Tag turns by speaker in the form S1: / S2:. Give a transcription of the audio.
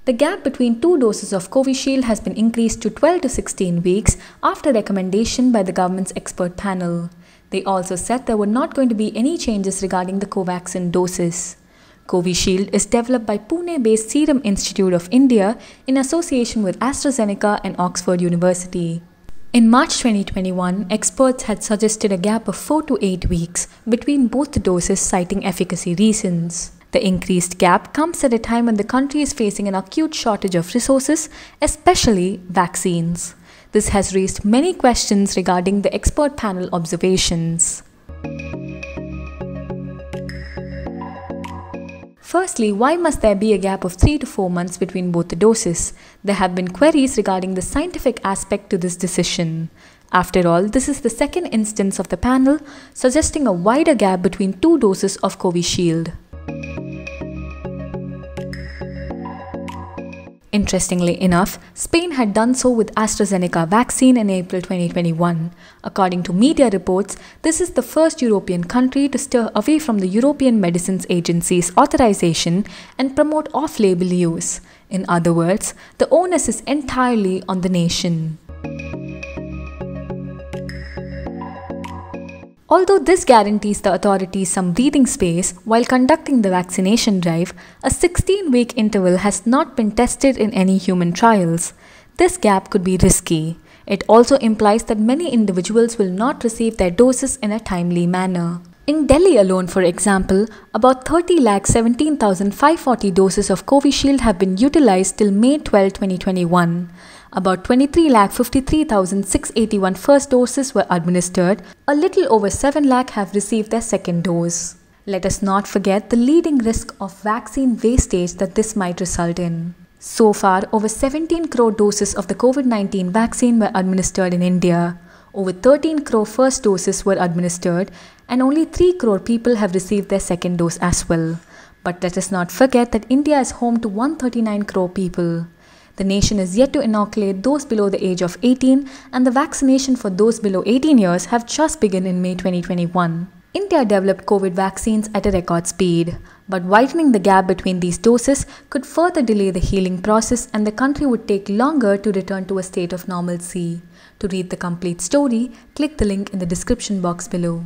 S1: The gap between two doses of Covishield has been increased to 12 to 16 weeks after recommendation by the government's expert panel. They also said there were not going to be any changes regarding the Covaxin doses. Covishield is developed by Pune-based Serum Institute of India in association with AstraZeneca and Oxford University. In March 2021, experts had suggested a gap of 4 to 8 weeks between both the doses, citing efficacy reasons. The increased gap comes at a time when the country is facing an acute shortage of resources, especially vaccines. This has raised many questions regarding the expert panel observations. Firstly, why must there be a gap of 3 to 4 months between both the doses? There have been queries regarding the scientific aspect to this decision. After all, this is the second instance of the panel suggesting a wider gap between two doses of Covishield. Interestingly enough, Spain had done so with AstraZeneca vaccine in April 2021. According to media reports, this is the first European country to steer away from the European Medicines Agency's authorization and promote off-label use. In other words, the onus is entirely on the nation. Although this guarantees the authorities some breathing space while conducting the vaccination drive, a 16-week interval has not been tested in any human trials. This gap could be risky. It also implies that many individuals will not receive their doses in a timely manner. In Delhi alone, for example, about 30,17,540 doses of Covishield have been utilized till May 12, 2021. About 23,53,681 first doses were administered. A little over 7 lakh have received their second dose. Let us not forget the leading risk of vaccine wastage that this might result in. So far, over 17 crore doses of the COVID-19 vaccine were administered in India. Over 13 crore first doses were administered, and only 3 crore people have received their second dose as well. But let us not forget that India is home to 139 crore people. The nation is yet to inoculate those below the age of 18, and the vaccination for those below 18 years have just begun in May 2021. India developed COVID vaccines at a record speed, but widening the gap between these doses could further delay the healing process, and the country would take longer to return to a state of normalcy. To read the complete story, click the link in the description box below.